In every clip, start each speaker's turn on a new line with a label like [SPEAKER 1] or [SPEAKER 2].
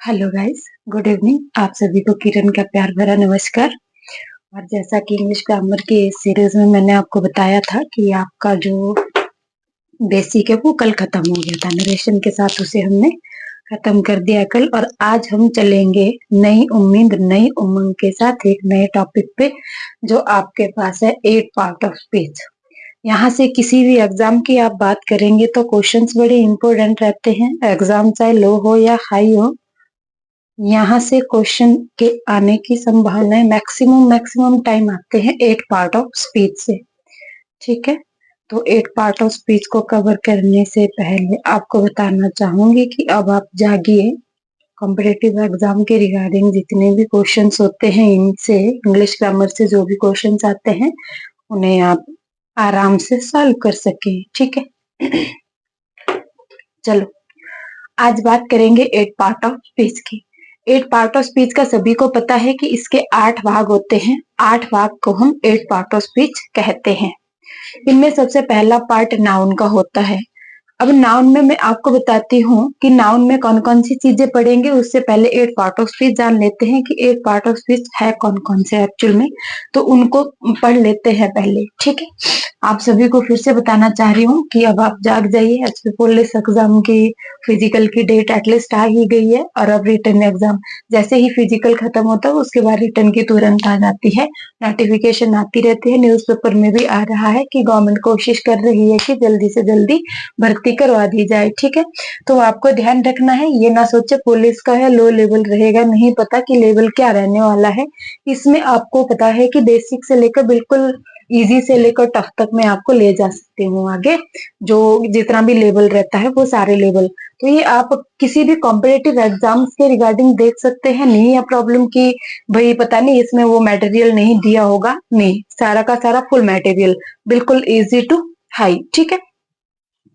[SPEAKER 1] Hello guys, good evening. आप सभी को किरण का प्यार भरा नमस्कार। और जैसा कि इंग्लिश ग्रामर की इस सीरीज में मैंने आपको बताया था कि आपका जो बेसिक है वो कल खत्म हो गया था, नरेशन के साथ उसे हमने खत्म कर दिया कल। और आज हम चलेंगे नई उम्मीद नई उमंग के साथ एक नए टॉपिक पे जो आपके पास है 8 पार्ट ऑफ स्पीच। यहाँ से किसी भी एग्जाम की आप बात करेंगे तो क्वेश्चंस बड़े इंपॉर्टेंट रहते हैं, एग्जाम चाहे लो हो या हाई हो। यहाँ से क्वेश्चन के आने की संभावना मैक्सिमम टाइम आते हैं 8 पार्ट ऑफ स्पीच से। ठीक है, तो 8 पार्ट ऑफ स्पीच को कवर करने से पहले आपको बताना चाहूंगी कि अब आप जागिए। कॉम्पिटेटिव एग्जाम के रिगार्डिंग जितने भी क्वेश्चंस होते हैं, इनसे इंग्लिश ग्रामर से जो भी क्वेश्चंस आते हैं उन्हें आप आराम से सॉल्व कर सके। ठीक है चलो, आज बात करेंगे 8 पार्ट ऑफ स्पीच की। 8 पार्ट ऑफ स्पीच का सभी को पता है कि इसके 8 भाग होते हैं। 8 भाग को हम 8 पार्ट ऑफ स्पीच कहते हैं। इनमें सबसे पहला पार्ट नाउन का होता है। अब नाउन में मैं आपको बताती हूँ कि नाउन में कौन कौन सी चीजें पढ़ेंगे। उससे पहले 8 पार्ट ऑफ स्पीच जान लेते हैं कि 8 पार्ट ऑफ स्पीच है कौन कौन से एक्चुअल में, तो उनको पढ़ लेते हैं पहले। ठीक है, आप सभी को फिर से बताना चाह रही हूँ कि अब आप जाग जाइए। एचपी पुलिस एग्जाम की फिजिकल की डेट एटलीस्ट आ ही गई है, और अब रिटर्न एग्जाम जैसे ही फिजिकल खत्म होता है उसके बाद रिटर्न की तुरंत आ जाती है। नोटिफिकेशन आती रहती है, न्यूज़पेपर में भी आ रहा है कि गवर्नमेंट कोशिश कर रही है कि जल्दी से जल्दी भर्ती करवा दी जाए। ठीक है, तो आपको ध्यान रखना है, ये ना सोचे पुलिस का है लो लेवल रहेगा, नहीं पता कि लेवल क्या रहने वाला है। इसमें आपको पता है कि बेसिक से लेकर बिल्कुल इजी से लेकर टफ तक मैं आपको ले जा सकती हूँ आगे। जो जितना भी लेवल रहता है वो सारे लेवल, तो ये आप किसी भी कॉम्पिटेटिव एग्जाम्स के रिगार्डिंग देख सकते हैं। नहीं है प्रॉब्लम की भाई पता नहीं इसमें वो मटेरियल नहीं दिया होगा, नहीं, सारा का सारा फुल मटेरियल, बिल्कुल इजी टू हाई। ठीक है,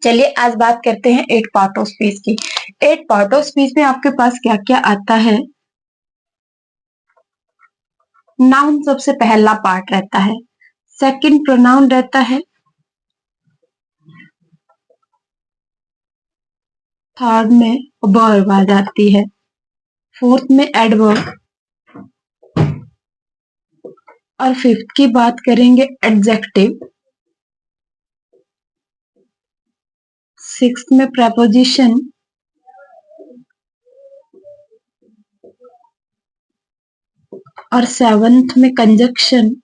[SPEAKER 1] चलिए आज बात करते हैं 8 पार्ट ऑफ स्पीच की। 8 पार्ट ऑफ स्पीच में आपके पास क्या क्या आता है। नाउन सबसे पहला पार्ट रहता है, सेकंड प्रोनाउन रहता है, थर्ड में वर्ब आ जाती है, फोर्थ में एडवर्ब, और फिफ्थ की बात करेंगे एडजेक्टिव, सिक्स्थ में प्रेपोजिशन, और सेवंथ में कंजक्शन,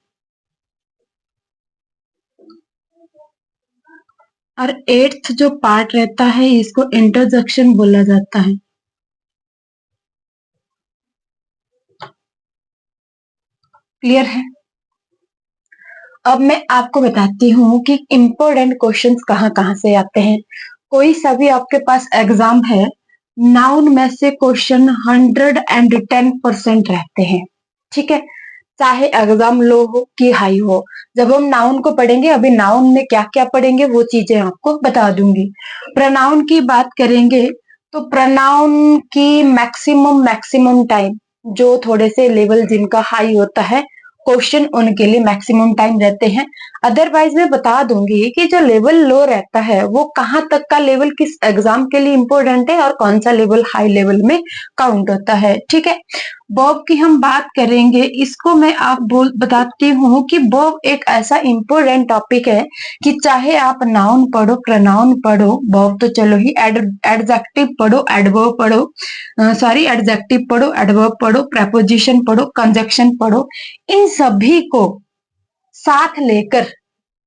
[SPEAKER 1] और एट्थ जो पार्ट रहता है इसको इंटरजेक्शन बोला जाता है। क्लियर है। अब मैं आपको बताती हूँ कि इम्पोर्टेंट क्वेश्चंस कहाँ कहाँ से आते हैं। कोई सा भी आपके पास एग्जाम है, नाउन में से क्वेश्चन 110% रहते हैं। ठीक है, चाहे एग्जाम लो हो कि हाई हो। जब हम नाउन को पढ़ेंगे, अभी नाउन में क्या क्या पढ़ेंगे वो चीजें आपको बता दूंगी। प्रोनाउन की बात करेंगे तो प्रोनाउन की मैक्सिमम टाइम, जो थोड़े से लेवल जिनका हाई होता है क्वेश्चन उनके लिए मैक्सिमम टाइम रहते हैं। अदरवाइज मैं बता दूंगी कि जो लेवल लो रहता है वो कहाँ तक का लेवल किस एग्जाम के लिए इंपॉर्टेंट है और कौन सा लेवल हाई लेवल में काउंट होता है। ठीक है, वर्ब की हम बात करेंगे, इसको मैं बताती हूँ कि वर्ब एक ऐसा इंपॉर्टेंट टॉपिक है कि चाहे आप नाउन पढ़ो, प्रोनाउन पढ़ो, वर्ब तो चलो ही, एडजेक्टिव पढ़ो, एडवर्ब पढ़ो, सॉरी एडजेक्टिव पढ़ो, एडवर्ब पढ़ो, प्रेपोजिशन पढ़ो, कंजक्शन पढ़ो, इन सभी को साथ लेकर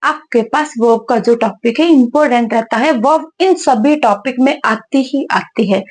[SPEAKER 1] आपके पास वर्ब का जो टॉपिक है इंपॉर्टेंट रहता है। वर्ब इन सभी टॉपिक में आती ही आती है।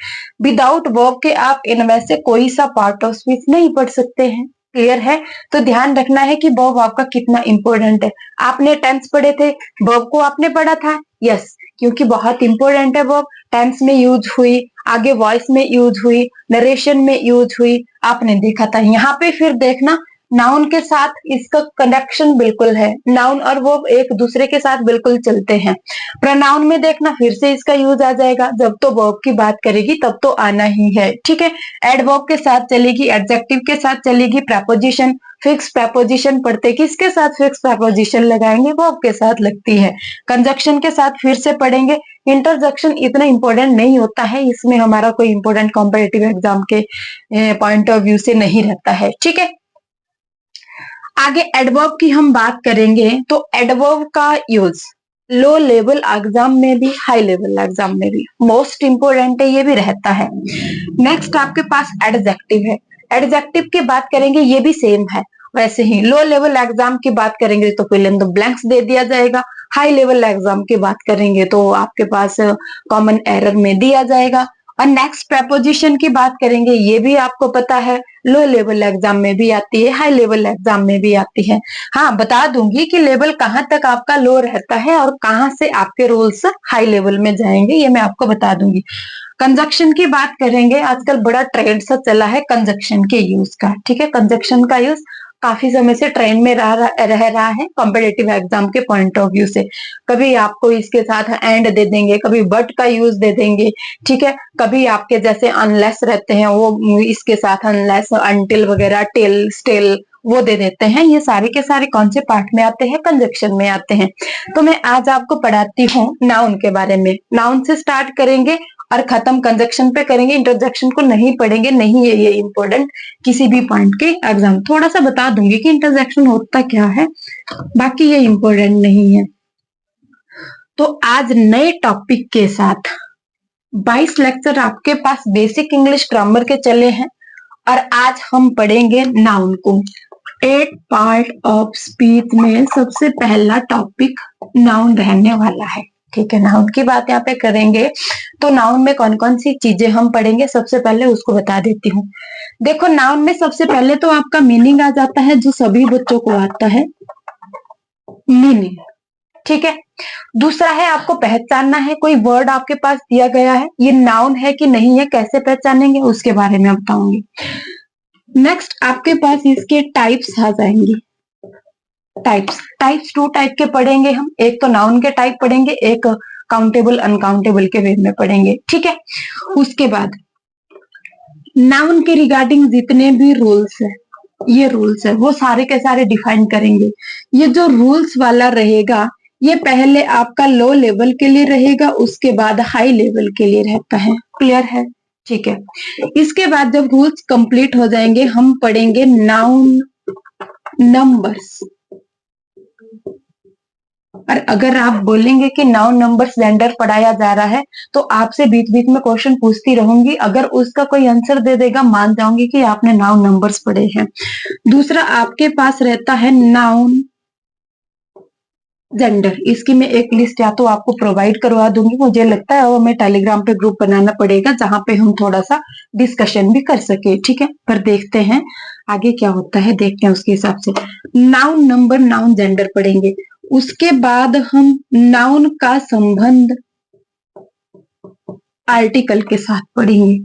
[SPEAKER 1] विदाउट वर्ब के आप इनमें से कोई सा पार्ट ऑफ स्पीच नहीं पढ़ सकते हैं। क्लियर है, तो ध्यान रखना है कि वर्ब आपका कितना इंपॉर्टेंट है। आपने टेंस पढ़े थे, वर्ब को आपने पढ़ा था, यस, क्योंकि बहुत इंपॉर्टेंट है वर्ब। टेंस में यूज हुई, आगे वॉइस में यूज हुई, नरेशन में यूज हुई, आपने देखा था। यहाँ पे फिर देखना नाउन के साथ इसका कनेक्शन बिल्कुल है, नाउन और वर्ब एक दूसरे के साथ बिल्कुल चलते हैं। प्रोनाउन में देखना फिर से इसका यूज आ जाएगा, जब तो वर्ब की बात करेगी तब तो आना ही है। ठीक है, एडवर्ब के साथ चलेगी, एडजेक्टिव के साथ चलेगी, प्रेपोजिशन, फिक्स प्रेपोजिशन पढ़ते किसके साथ फिक्स प्रेपोजिशन लगाएंगे, वर्ब के साथ लगती है। कंजक्शन के साथ फिर से पढ़ेंगे, इंटरजेक्शन इतना इंपॉर्टेंट नहीं होता है, इसमें हमारा कोई इंपॉर्टेंट कॉम्पिटिटिव एग्जाम के पॉइंट ऑफ व्यू से नहीं रहता है। ठीक है, आगे एडवर्ब की हम बात करेंगे तो एडवर्ब का यूज लो लेवल एग्जाम में भी हाई लेवल एग्जाम में भी मोस्ट इंपोर्टेंट है, ये भी रहता है। नेक्स्ट आपके पास एडजेक्टिव है। एडजेक्टिव की बात करेंगे, ये भी सेम है, वैसे ही लो लेवल एग्जाम की बात करेंगे तो फिल इन द ब्लैंक्स दे दिया जाएगा, हाई लेवल एग्जाम की बात करेंगे तो आपके पास कॉमन एरर में दिया जाएगा। और नेक्स्ट प्रपोजिशन की बात करेंगे, ये भी आपको पता है लो लेवल एग्जाम में भी आती है, हाई लेवल एग्जाम में भी आती है। हाँ, बता दूंगी कि लेवल कहाँ तक आपका लो रहता है और कहाँ से आपके रूल्स हाई लेवल में जाएंगे, ये मैं आपको बता दूंगी। कंजक्शन की बात करेंगे, आजकल बड़ा ट्रेंड सा चला है कंजक्शन के यूज का। ठीक है, कंजक्शन का यूज काफी समय से ट्रेंड में रह रहा है कॉम्पिटेटिव एग्जाम के पॉइंट ऑफ व्यू से। कभी आपको इसके साथ एंड दे देंगे, कभी बट का यूज दे देंगे। ठीक है, कभी आपके जैसे अनलेस रहते हैं वो इसके साथ अनलेस, अनटिल वगैरह, टिल, स्टिल वो दे देते हैं। ये सारे के सारे कौन से पार्ट में आते हैं? कंजक्शन में आते हैं। तो मैं आज आपको पढ़ाती हूँ नाउन के बारे में। नाउन से स्टार्ट करेंगे और खत्म कंजक्शन पे करेंगे, इंटरजेक्शन को नहीं पढ़ेंगे, नहीं है ये इंपॉर्टेंट किसी भी पॉइंट के एग्जाम। थोड़ा सा बता दूंगी कि इंटरजेक्शन होता क्या है, बाकी ये इंपॉर्टेंट नहीं है। तो आज नए टॉपिक के साथ 22 लेक्चर आपके पास बेसिक इंग्लिश ग्रामर के चले हैं और आज हम पढ़ेंगे नाउन को। 8 पार्ट ऑफ स्पीच में सबसे पहला टॉपिक नाउन रहने वाला है। ठीक है, नाउन की बात यहाँ पे करेंगे तो नाउन में कौन कौन सी चीजें हम पढ़ेंगे, सबसे पहले उसको बता देती हूँ। देखो, नाउन में सबसे पहले तो आपका मीनिंग आ जाता है, जो सभी बच्चों को आता है, मीनिंग। ठीक है, दूसरा है आपको पहचानना है, कोई वर्ड आपके पास दिया गया है, ये नाउन है कि नहीं है, कैसे पहचानेंगे उसके बारे में बताऊंगी। नेक्स्ट आपके पास इसके टाइप्स आ जाएंगे। टाइप्स 2 टाइप के पढ़ेंगे हम, एक तो नाउन के टाइप पढ़ेंगे, एक काउंटेबल अनकाउंटेबल के वे में पढ़ेंगे। ठीक है, उसके बाद नाउन के रिगार्डिंग जितने भी रूल्स है, ये रूल्स है वो सारे के सारे डिफाइन करेंगे। ये जो रूल्स वाला रहेगा ये पहले आपका लो लेवल के लिए रहेगा, उसके बाद हाई लेवल के लिए रहता है। क्लियर है? ठीक है, इसके बाद जब रूल्स कंप्लीट हो जाएंगे हम पढ़ेंगे नाउन नंबर्स। और अगर आप बोलेंगे कि नाउन नंबर्स जेंडर पढ़ाया जा रहा है तो आपसे बीच बीच में क्वेश्चन पूछती रहूंगी, अगर उसका कोई आंसर दे देगा मान जाऊंगी कि आपने नाउन नंबर्स पढ़े हैं। दूसरा आपके पास रहता है नाउन जेंडर। इसकी मैं एक लिस्ट या तो आपको प्रोवाइड करवा दूंगी, मुझे लगता है वो मैं टेलीग्राम पे ग्रुप बनाना पड़ेगा जहां पे हम थोड़ा सा डिस्कशन भी कर सके। ठीक है, पर देखते हैं आगे क्या होता है, देखते हैं उसके हिसाब से। नाउन नंबर, नाउन जेंडर पढ़ेंगे, उसके बाद हम नाउन का संबंध आर्टिकल के साथ पढ़ेंगे।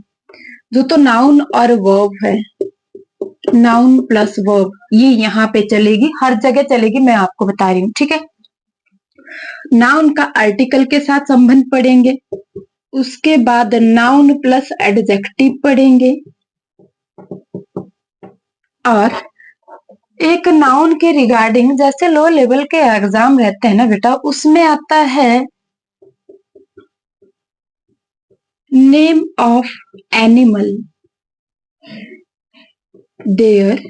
[SPEAKER 1] जो तो नाउन और वर्ब है, नाउन प्लस वर्ब, ये यहाँ पे चलेगी, हर जगह चलेगी, मैं आपको बता रही हूँ। ठीक है, नाउन का आर्टिकल के साथ संबंध पढ़ेंगे, उसके बाद नाउन प्लस एडजेक्टिव पढ़ेंगे, और एक नाउन के रिगार्डिंग जैसे लो लेवल के एग्जाम रहते हैं ना बेटा, उसमें आता है name of animal, there,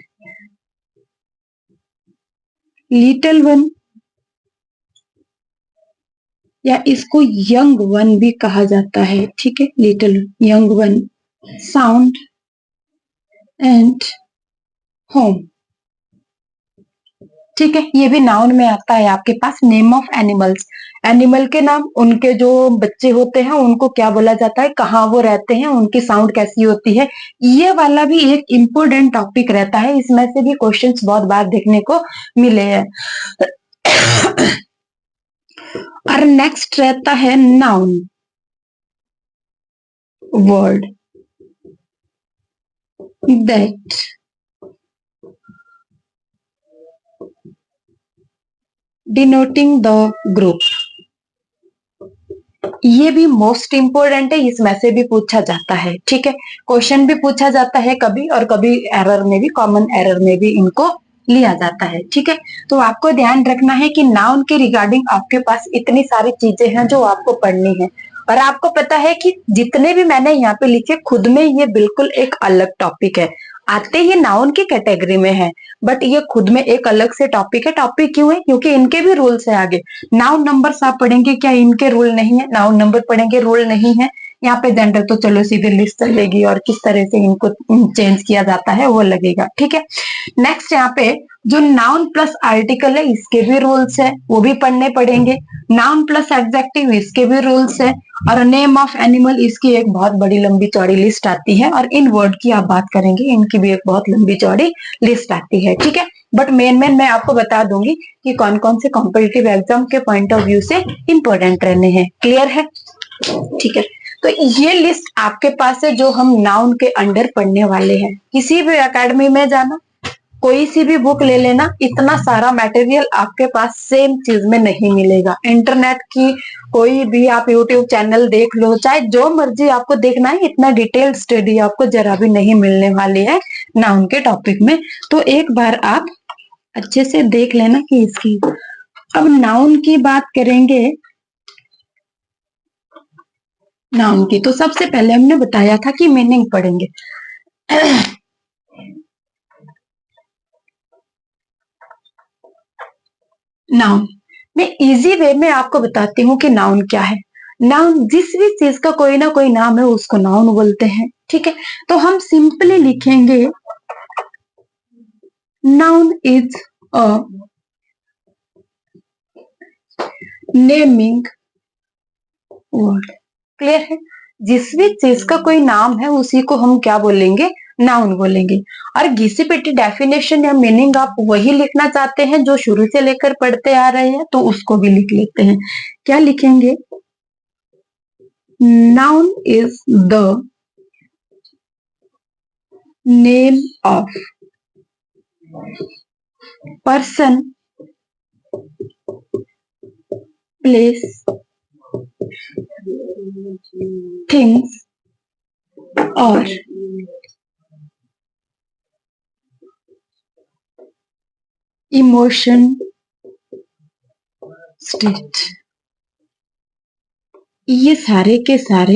[SPEAKER 1] little one, या इसको यंग वन भी कहा जाता है। ठीक है, little young one, sound and home. ठीक है, ये भी नाउन में आता है आपके पास। नेम ऑफ एनिमल्स, एनिमल के नाम, उनके जो बच्चे होते हैं उनको क्या बोला जाता है, कहाँ वो रहते हैं, उनकी साउंड कैसी होती है, ये वाला भी एक इम्पोर्टेंट टॉपिक रहता है। इसमें से भी क्वेश्चंस बहुत बार देखने को मिले हैं। और नेक्स्ट रहता है noun word that denoting the group, ये भी मोस्ट इंपोर्टेंट है, इसमें से भी पूछा जाता है। ठीक है, क्वेश्चन भी पूछा जाता है कभी, और कभी एरर में भी, कॉमन एरर में भी इनको लिया जाता है। ठीक है, तो आपको ध्यान रखना है कि नाउन के रिगार्डिंग आपके पास इतनी सारी चीजें हैं जो आपको पढ़नी है। और आपको पता है कि जितने भी मैंने यहाँ पे लिखे खुद में ये बिल्कुल एक अलग टॉपिक है, आते ये नाउन की कैटेगरी में है, बट ये खुद में एक अलग से टॉपिक है। टॉपिक क्यों है? क्योंकि इनके भी रूल्स है आगे। नाउन नंबर्स आप पढ़ेंगे, क्या इनके रूल नहीं है? नाउन नंबर पढ़ेंगे, रूल नहीं है। यहाँ पे जेंडर तो चलो सीधे लिस्ट चलेगी और किस तरह से इनको चेंज किया जाता है वो लगेगा। ठीक है, नेक्स्ट यहाँ पे जो नाउन प्लस आर्टिकल है इसके भी रूल्स है, वो भी पढ़ने पड़ेंगे। नाउन प्लस एडजेक्टिव इसके भी रूल्स है। और नेम ऑफ एनिमल इसकी एक बहुत बड़ी लंबी चौड़ी लिस्ट आती है। और इन वर्ड की आप बात करेंगे, इनकी भी एक बहुत लंबी चौड़ी लिस्ट आती है। ठीक है, बट मेन मैं आपको बता दूंगी कि कौन कौन से कॉम्पिटिटिव एग्जाम के पॉइंट ऑफ व्यू से इंपॉर्टेंट रहने हैं। क्लियर है? ठीक है, तो ये लिस्ट आपके पास है जो हम नाउन के अंडर पढ़ने वाले हैं। किसी भी एकेडमी में जाना, कोई सी भी बुक ले लेना, इतना सारा मटेरियल आपके पास सेम चीज में नहीं मिलेगा। इंटरनेट की कोई भी आप यूट्यूब चैनल देख लो, चाहे जो मर्जी आपको देखना है, इतना डिटेल स्टडी आपको जरा भी नहीं मिलने वाली है नाउन के टॉपिक में। तो एक बार आप अच्छे से देख लेना कि इसकी। अब नाउन की बात करेंगे, नाउन की तो सबसे पहले हमने बताया था कि मीनिंग पढ़ेंगे। नाउन मैं इजी वे में आपको बताती हूँ कि नाउन क्या है। नाउन जिस भी चीज का कोई ना कोई नाम है उसको नाउन बोलते हैं। ठीक है, तो हम सिंपली लिखेंगे noun is a naming word. Clear है? जिस भी चीज का कोई नाम है उसी को हम क्या बोलेंगे? नाउन बोलेंगे। और घिसी पिटी डेफिनेशन या मीनिंग आप वही लिखना चाहते हैं जो शुरू से लेकर पढ़ते आ रहे हैं तो उसको भी लिख लेते हैं। क्या लिखेंगे? Noun is the name of person, place, things और इमोशन, स्टेट। ये सारे के सारे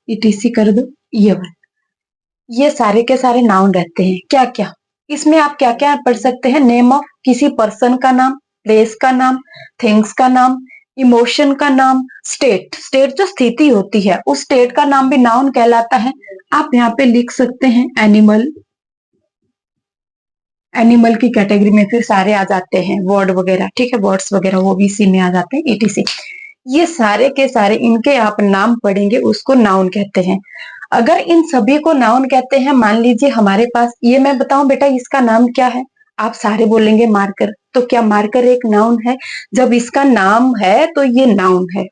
[SPEAKER 1] इटीसी कर दो, ये सारे के सारे नाउन रहते हैं। क्या क्या इसमें आप क्या क्या पढ़ सकते हैं? नेम ऑफ किसी पर्सन का नाम, प्लेस का नाम, थिंग्स का नाम, इमोशन का नाम, स्टेट, स्टेट जो स्थिति होती है उस स्टेट का नाम भी नाउन कहलाता है। आप यहाँ पे लिख सकते हैं एनिमल, एनिमल की कैटेगरी में फिर सारे आ जाते हैं वर्ड वगैरह। ठीक है, वर्ड्स वगैरह वो भी इसी में आ जाते हैं, ईटीसी। ये सारे के सारे इनके आप नाम पढ़ेंगे उसको नाउन कहते हैं। अगर इन सभी को नाउन कहते हैं, मान लीजिए हमारे पास ये, मैं बताऊं बेटा इसका नाम क्या है, आप सारे बोलेंगे मार्कर। तो क्या मार्कर एक नाउन है? जब इसका नाम है तो ये नाउन है।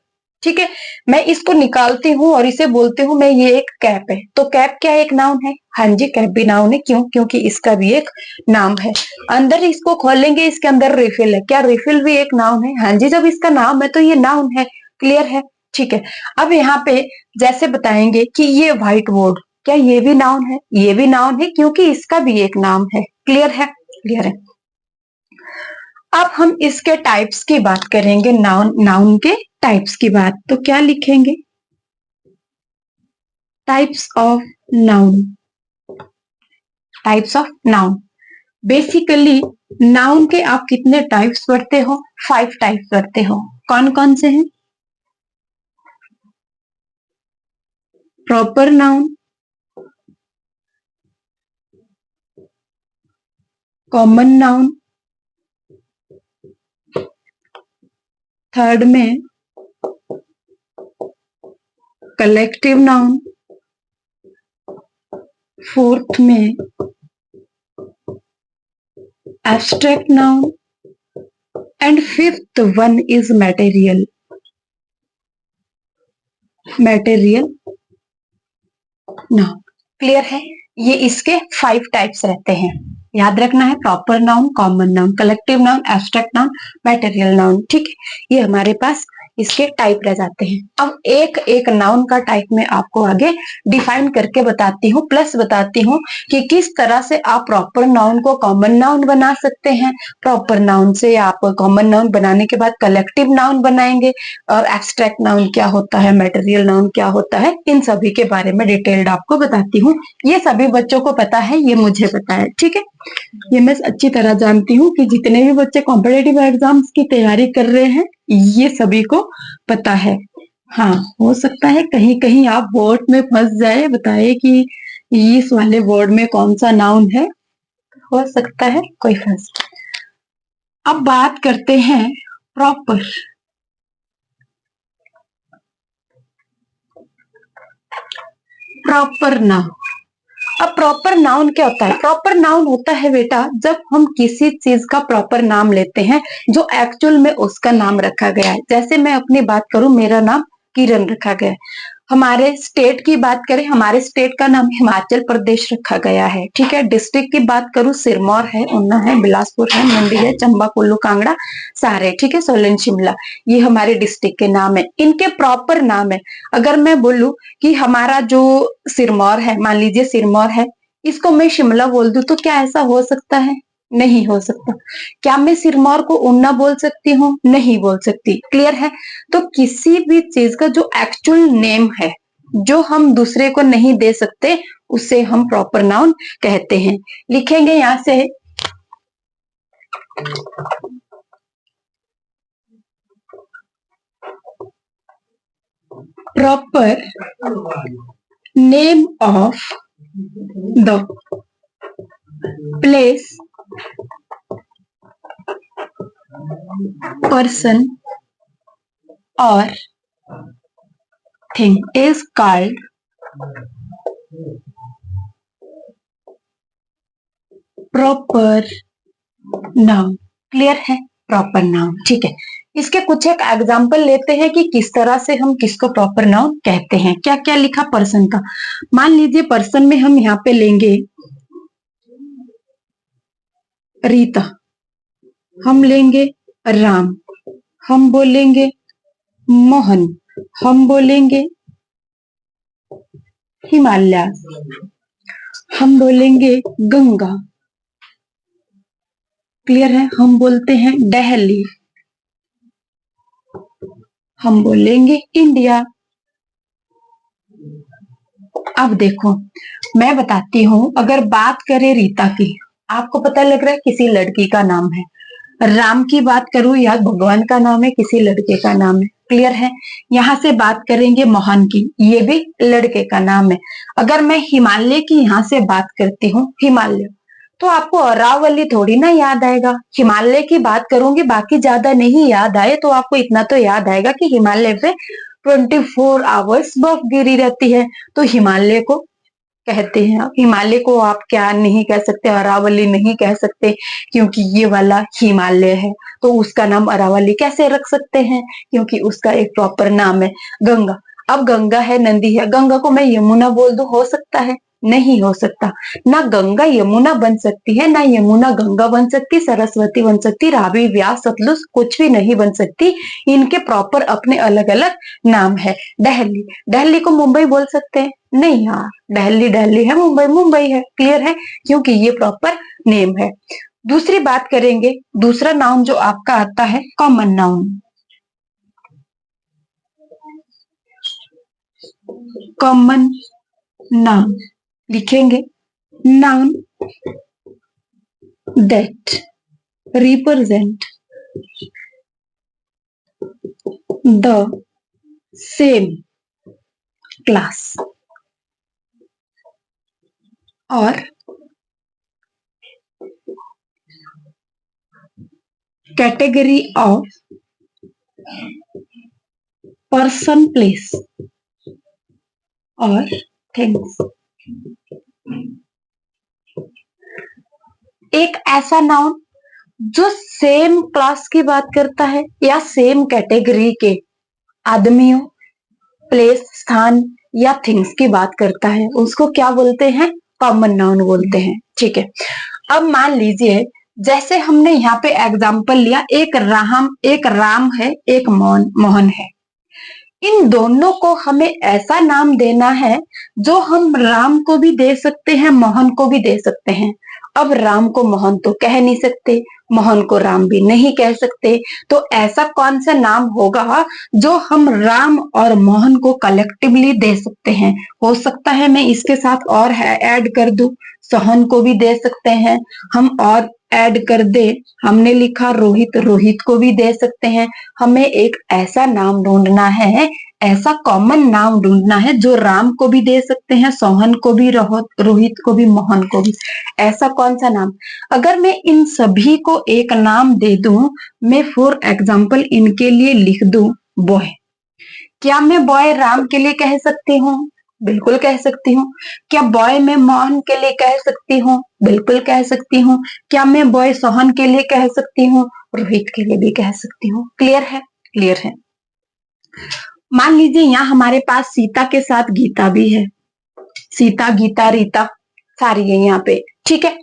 [SPEAKER 1] ठीक है, मैं इसको निकालती हूँ और इसे बोलती हूँ मैं ये एक कैप है, तो कैप क्या एक नाउन है? हाँ जी, कैप भी नाउन है। क्यों? क्योंकि इसका भी एक नाम है। अंदर इसको खोलेंगे, इसके अंदर रिफिल है, क्या रिफिल भी एक नाउन है? हाँ जी, जब इसका नाम है तो ये नाउन है। क्लियर है? ठीक है, अब यहाँ पे जैसे बताएंगे कि ये व्हाइट बोर्ड, क्या ये भी नाउन है? ये भी नाउन है क्योंकि इसका भी एक नाम है। क्लियर है? क्लियर है। अब हम इसके टाइप्स की बात करेंगे, नाउन, नाउन के टाइप्स की बात। तो क्या लिखेंगे? Types of noun. Types of noun, basically noun के आप कितने टाइप्स पढ़ते हो? 5 टाइप्स पढ़ते हो। कौन कौन से हैं? Proper noun, common noun, third में कलेक्टिव नाउन, फोर्थ में abstract noun and fifth one is material. Material noun. Clear है? ये इसके 5 टाइप्स रहते हैं, याद रखना है। Proper noun, common noun, collective noun, abstract noun, material noun. ठीक है, ये हमारे पास इसके टाइप रह जाते हैं। अब एक एक नाउन का टाइप में आपको आगे डिफाइन करके बताती हूँ, प्लस बताती हूँ कि किस तरह से आप प्रॉपर नाउन को कॉमन नाउन बना सकते हैं। प्रॉपर नाउन से आप कॉमन नाउन बनाने के बाद कलेक्टिव नाउन बनाएंगे, और एब्स्ट्रैक्ट नाउन क्या होता है, मटेरियल नाउन क्या होता है, इन सभी के बारे में डिटेल्ड आपको बताती हूँ। ये सभी बच्चों को पता है, ये मुझे पता है, ठीक है। ये मैं अच्छी तरह जानती हूँ कि जितने भी बच्चे कॉम्पिटेटिव एग्जाम्स की तैयारी कर रहे हैं ये सभी को पता है। हाँ, हो सकता है कहीं कहीं आप वर्ड में फंस जाए, बताए कि इस वाले वर्ड में कौन सा नाउन है, हो सकता है कोई फंस। अब बात करते हैं प्रॉपर। Proper noun. अब प्रॉपर नाउन क्या होता है? प्रॉपर नाउन होता है बेटा जब हम किसी चीज का प्रॉपर नाम लेते हैं जो एक्चुअल में उसका नाम रखा गया है। जैसे मैं अपनी बात करूं, मेरा नाम किरण रखा गया है। हमारे स्टेट की बात करें, हमारे स्टेट का नाम हिमाचल प्रदेश रखा गया है, ठीक है। डिस्ट्रिक्ट की बात करूं, सिरमौर है, ऊना है, बिलासपुर है, मंडी है, चंबा, कुल्लू, कांगड़ा, सारे, ठीक है, सोलन, शिमला, ये हमारे डिस्ट्रिक्ट के नाम है, इनके प्रॉपर नाम है। अगर मैं बोलूं कि हमारा जो सिरमौर है, मान लीजिए सिरमौर है, इसको मैं शिमला बोल दूं तो क्या ऐसा हो सकता है? नहीं हो सकता। क्या मैं सिरमौर को ऊना बोल सकती हूँ? नहीं बोल सकती। क्लियर है? तो किसी भी चीज का जो एक्चुअल नेम है, जो हम दूसरे को नहीं दे सकते, उसे हम प्रॉपर नाउन कहते हैं। लिखेंगे यहां से proper name of the place, person or thing is called proper noun. Clear है? प्रॉपर नाउन, ठीक है। इसके कुछ एक एग्जाम्पल लेते हैं कि किस तरह से हम किसको प्रॉपर नाउन कहते हैं। क्या क्या लिखा पर्सन का? मान लीजिए पर्सन में हम यहाँ पे लेंगे रीता, हम लेंगे राम, हम बोलेंगे मोहन, हम बोलेंगे हिमालय, हम बोलेंगे गंगा। क्लियर है? हम बोलते हैं दिल्ली, हम बोलेंगे इंडिया। अब देखो, मैं बताती हूँ, अगर बात करें रीता की, आपको पता लग रहा है किसी लड़की का नाम है। राम की बात करूं, या भगवान का नाम है, किसी लड़के का नाम है। क्लियर है? यहाँ से बात करेंगे मोहन की, ये भी लड़के का नाम है। अगर मैं हिमालय की यहाँ से बात करती हूँ, हिमालय, तो आपको अरावली थोड़ी ना याद आएगा। हिमालय की बात करूंगी, बाकी ज्यादा नहीं याद आए तो आपको इतना तो याद आएगा कि हिमालय पे 24 आवर्स बर्फ गिरी रहती है, तो हिमालय को कहते हैं। आप हिमालय को आप क्या नहीं कह सकते, अरावली नहीं कह सकते, क्योंकि ये वाला हिमालय है, तो उसका नाम अरावली कैसे रख सकते हैं? क्योंकि उसका एक प्रॉपर नाम है गंगा। अब गंगा है, नदी है, गंगा को मैं यमुना बोल दूं, हो सकता है? नहीं हो सकता। ना गंगा यमुना बन सकती है, ना यमुना गंगा बन सकती, सरस्वती बन सकती, रावी, व्यास, सतलुज कुछ भी नहीं बन सकती। इनके प्रॉपर अपने अलग अलग नाम है। दिल्ली, दिल्ली को मुंबई बोल सकते हैं? नहीं यार, दिल्ली दिल्ली है, मुंबई मुंबई है। क्लियर है? क्योंकि ये प्रॉपर नेम है। दूसरी बात करेंगे, दूसरा नाउन जो आपका आता है कॉमन नाउन। कॉमन नाउन लिखेंगे, noun that represent the same class और category of person, place or things। एक ऐसा नाउन जो सेम क्लास की बात करता है या सेम कैटेगरी के आदमियों, प्लेस, स्थान या थिंग्स की बात करता है, उसको क्या बोलते हैं? कॉमन नाउन बोलते हैं। ठीक है। अब मान लीजिए जैसे हमने यहाँ पे एग्जाम्पल लिया, एक राम है, एक मोहन है। इन दोनों को हमें ऐसा नाम देना है जो हम राम को भी दे सकते हैं, मोहन को भी दे सकते हैं। अब राम को मोहन तो कह नहीं सकते, मोहन को राम भी नहीं कह सकते, तो ऐसा कौन सा नाम होगा जो हम राम और मोहन को कलेक्टिवली दे सकते हैं? हो सकता है मैं इसके साथ और ऐड कर दूं, सोहन को भी दे सकते हैं हम, और ऐड कर दे, हमने लिखा रोहित, रोहित को भी दे सकते हैं। हमें एक ऐसा नाम ढूंढना है, ऐसा कॉमन नाम ढूंढना है जो राम को भी दे सकते हैं, सोहन को भी, रोहित को भी, मोहन को भी। ऐसा कौन सा नाम? अगर मैं इन सभी को एक नाम दे दूं, मैं फॉर एग्जाम्पल इनके लिए लिख दूं बॉय, क्या मैं बॉय राम के लिए कह सकती हूँ? बिल्कुल कह सकती हूँ। क्या बॉय मैं मोहन के लिए कह सकती हूँ? बिल्कुल कह सकती हूँ। क्या मैं बॉय सोहन के लिए कह सकती हूँ? रोहित के लिए भी कह सकती हूँ। क्लियर है? क्लियर है। मान लीजिए यहाँ हमारे पास सीता के साथ गीता भी है, सीता, गीता, रीता सारी है यहाँ पे, ठीक है।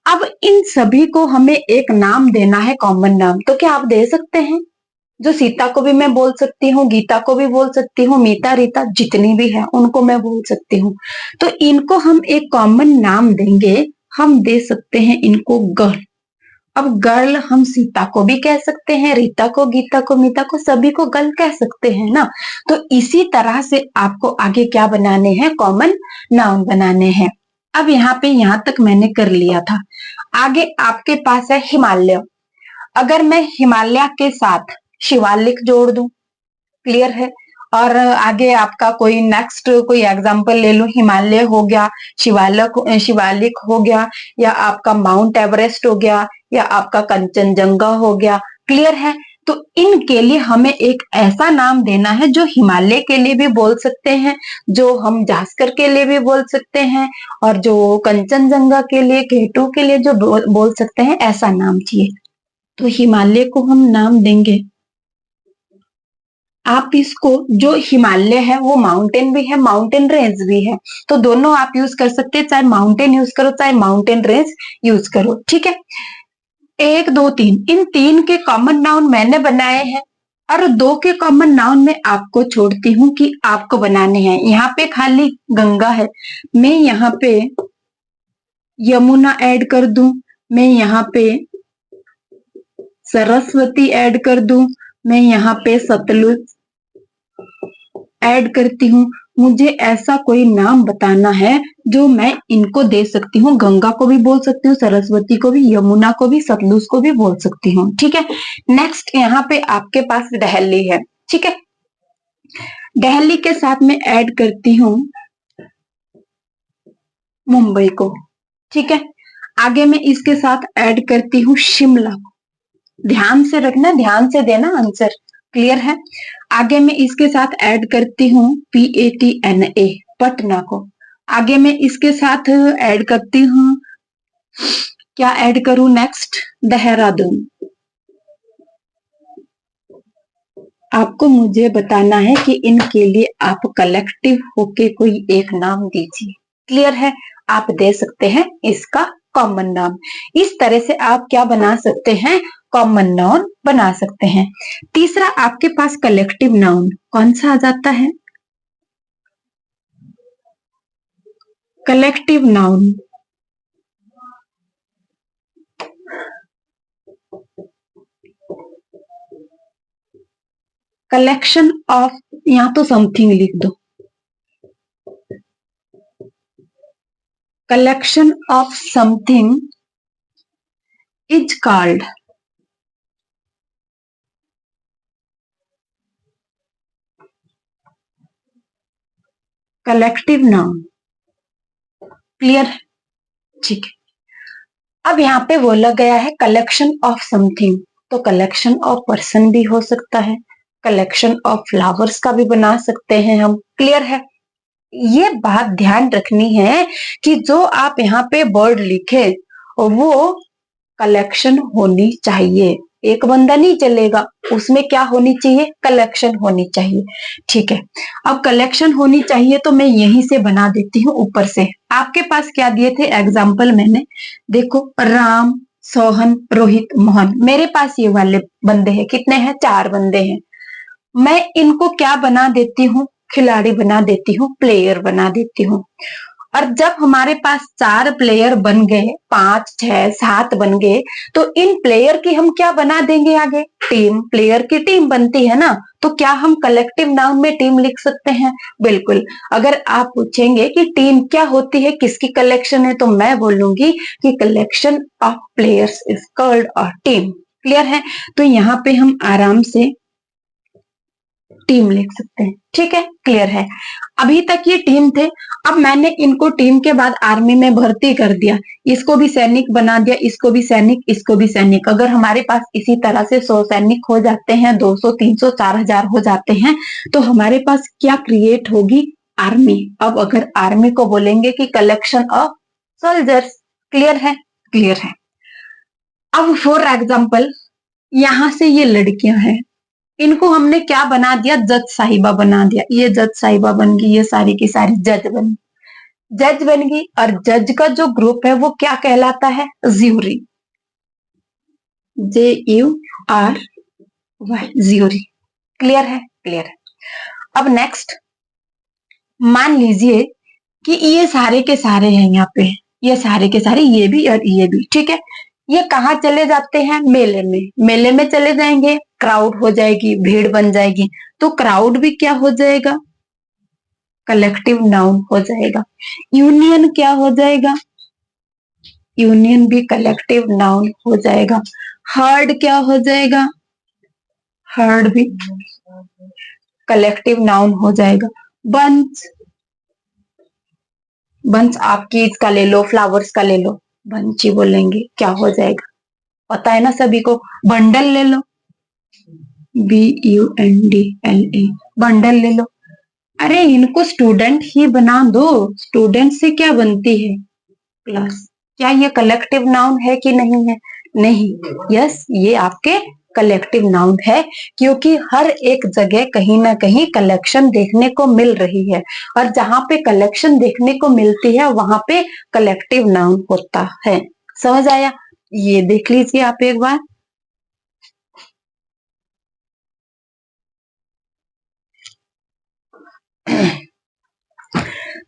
[SPEAKER 1] अब इन सभी को हमें एक नाम देना है, कॉमन नाम, तो क्या आप दे सकते हैं? जो सीता को भी मैं बोल सकती हूँ, गीता को भी बोल सकती हूँ, मीता, रीता जितनी भी है उनको मैं बोल सकती हूँ। तो इनको हम एक कॉमन नाम देंगे, हम दे सकते हैं इनको गर्ल। अब गर्ल हम सीता को भी कह सकते हैं, रीता को, गीता को, मीता को, सभी को गर्ल कह सकते हैं ना। तो इसी तरह से आपको आगे क्या बनाने हैं? कॉमन नाउन बनाने हैं। अब यहाँ पे यहाँ तक मैंने कर लिया था। आगे आपके पास है हिमालय। अगर मैं हिमालय के साथ शिवालिक जोड़ दूं, क्लियर है। और आगे आपका कोई नेक्स्ट कोई एग्जांपल ले लो, हिमालय हो गया, शिवालिक हो गया, या आपका माउंट एवरेस्ट हो गया, या आपका कंचनजंगा हो गया। क्लियर है। तो इनके लिए हमें एक ऐसा नाम देना है जो हिमालय के लिए भी बोल सकते हैं, जो हम जास्कर के लिए भी बोल सकते हैं, और जो कंचनजंगा के लिए, केटू के लिए जो बोल सकते हैं, ऐसा नाम चाहिए। तो हिमालय को हम नाम देंगे, आप इसको, जो हिमालय है वो माउंटेन भी है, माउंटेन रेंज भी है, तो दोनों आप यूज कर सकते हैं, चाहे माउंटेन यूज करो चाहे माउंटेन रेंज यूज करो, ठीक है। 1 2 3 इन 3 के कॉमन नाउन मैंने बनाए हैं, और 2 के कॉमन नाउन में आपको छोड़ती हूँ कि आपको बनाने हैं। यहाँ पे खाली गंगा है, मैं यहाँ पे यमुना ऐड कर दूं, मैं यहाँ पे सरस्वती ऐड कर दूं, मैं यहाँ पे सतलुज ऐड करती हूँ। मुझे ऐसा कोई नाम बताना है जो मैं इनको दे सकती हूँ। गंगा को भी बोल सकती हूँ, सरस्वती को भी, यमुना को भी, सतलुज को भी बोल सकती हूँ, ठीक है। नेक्स्ट यहाँ पे आपके पास दिल्ली है, ठीक है। दिल्ली के साथ में ऐड करती हूँ मुंबई को, ठीक है। आगे मैं इसके साथ ऐड करती हूँ शिमला को। ध्यान से रखना, ध्यान से देना आंसर, क्लियर है। आगे मैं इसके साथ ऐड करती हूँ PATNA, पटना को। आगे मैं इसके साथ ऐड करती हूँ, क्या ऐड करूं नेक्स्ट? देहरादून। आपको मुझे बताना है कि इनके लिए आप कलेक्टिव होके कोई एक नाम दीजिए, क्लियर है। आप दे सकते हैं इसका कॉमन नाम। इस तरह से आप क्या बना सकते हैं? कॉमन नाउन बना सकते हैं। तीसरा आपके पास कलेक्टिव नाउन कौन सा आ जाता है? कलेक्टिव नाउन कलेक्शन ऑफ, यहां तो समथिंग लिख दो, collection of something is called collective noun, clear है, ठीक है। अब यहाँ पे बोला गया है कलेक्शन ऑफ समथिंग, तो कलेक्शन ऑफ पर्सन भी हो सकता है, कलेक्शन ऑफ फ्लावर्स का भी बना सकते हैं हम, क्लियर है। ये बात ध्यान रखनी है कि जो आप यहाँ पे वर्ड लिखे वो कलेक्शन होनी चाहिए, एक बंदा नहीं चलेगा, उसमें क्या होनी चाहिए? कलेक्शन होनी चाहिए, ठीक है। अब कलेक्शन होनी चाहिए तो मैं यहीं से बना देती हूँ ऊपर से। आपके पास क्या दिए थे एग्जाम्पल? मैंने देखो राम, सोहन, रोहित, मोहन, मेरे पास ये वाले बंदे हैं। कितने हैं? 4 बंदे हैं। मैं इनको क्या बना देती हूँ? खिलाड़ी बना देती हूँ, प्लेयर बना देती हूँ। और जब हमारे पास 4 प्लेयर बन गए, 5, 6, 7 बन गए, तो इन प्लेयर की हम क्या बना देंगे आगे? टीम। प्लेयर की टीम बनती है ना, तो क्या हम कलेक्टिव नाउन में टीम लिख सकते हैं? बिल्कुल। अगर आप पूछेंगे कि टीम क्या होती है, किसकी कलेक्शन है, तो मैं बोलूंगी कि collection of players is called a team. Clear है? तो यहाँ पे हम आराम से टीम लिख सकते हैं। ठीक है, क्लियर है? अभी तक ये टीम थे। अब मैंने इनको टीम के बाद आर्मी में भर्ती कर दिया, इसको भी सैनिक बना दिया, इसको भी सैनिक, इसको भी सैनिक। अगर हमारे पास इसी तरह से 100 सैनिक हो जाते हैं, 200, 300, 4000 हो जाते हैं, तो हमारे पास क्या क्रिएट होगी? आर्मी। अब अगर आर्मी को बोलेंगे कि कलेक्शन ऑफ सोल्जर्स। क्लियर है? क्लियर है। अब फॉर एग्जाम्पल, यहां से ये लड़कियां हैं, इनको हमने क्या बना दिया? जज साहिबा बना दिया। ये जज साहिबा बन गई, ये सारी की सारी जज बन गई। जज बन गई, और जज का जो ग्रुप है वो क्या कहलाता है? ज्यूरी। JURY, jury. क्लियर है? क्लियर है। अब नेक्स्ट, मान लीजिए कि ये सारे के सारे हैं यहाँ पे, ये सारे के सारे, ये भी और ये भी। ठीक है, ये कहाँ चले जाते हैं? मेले में। मेले में चले जाएंगे, क्राउड हो जाएगी, भीड़ बन जाएगी, तो क्राउड भी क्या हो जाएगा? कलेक्टिव नाउन हो जाएगा। यूनियन क्या हो जाएगा? यूनियन भी कलेक्टिव नाउन हो जाएगा। हर्ड क्या हो जाएगा? हर्ड भी कलेक्टिव नाउन हो जाएगा। बंच, बंच आपकी इसका ले लो, फ्लावर्स का ले लो, बंच ही बोलेंगे, क्या हो जाएगा? पता है ना सभी को। बंडल ले लो, BUNDLA, बंडल ले लो। अरे इनको स्टूडेंट ही बना दो, स्टूडेंट से क्या बनती है? क्लास। क्या ये कलेक्टिव नाउन है कि नहीं है? नहीं। यस, ये आपके कलेक्टिव नाउन है, क्योंकि हर एक जगह कहीं ना कहीं कलेक्शन देखने को मिल रही है, और जहां पे कलेक्शन देखने को मिलती है वहां पे कलेक्टिव नाउन होता है। समझ आया? ये देख लीजिए आप एक बार।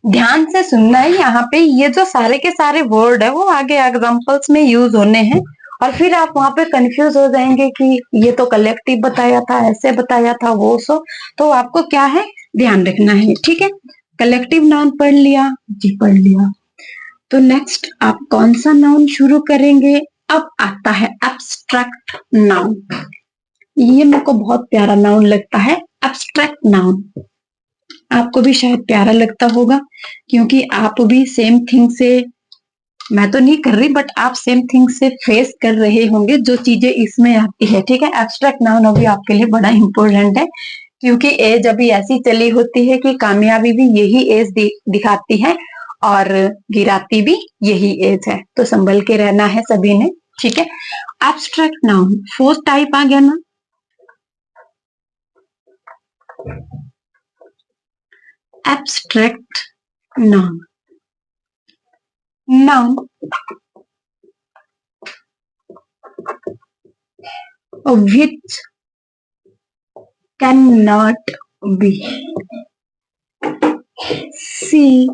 [SPEAKER 1] ध्यान से सुनना है। यहाँ पे ये जो सारे के सारे वर्ड है वो आगे एग्जांपल्स में यूज होने हैं, और फिर आप वहां पे कंफ्यूज हो जाएंगे कि ये तो कलेक्टिव बताया था, ऐसे बताया था, वो सो। तो आपको क्या है, ध्यान रखना है। ठीक है, कलेक्टिव नाउन पढ़ लिया जी, पढ़ लिया। तो नेक्स्ट आप कौन सा नाउन शुरू करेंगे? अब आता है एब्स्ट्रैक्ट नाउन। ये मेरे को बहुत प्यारा नाउन लगता है, एब्स्ट्रैक्ट नाउन। आपको भी शायद प्यारा लगता होगा, क्योंकि आप भी सेम थिंग से, मैं तो नहीं कर रही, बट आप सेम थिंग से फेस कर रहे होंगे जो चीजें इसमें आती है। ठीक है, एब्स्ट्रैक्ट नाउन अभी आपके लिए बड़ा इंपॉर्टेंट है, क्योंकि एज अभी ऐसी चली होती है कि कामयाबी भी यही एज दिखाती है, और गिराती भी यही एज है। तो संभल के रहना है सभी ने। ठीक है, एब्स्ट्रैक्ट नाउन 4 टाइप आ गया ना। Abstract noun, noun which cannot be see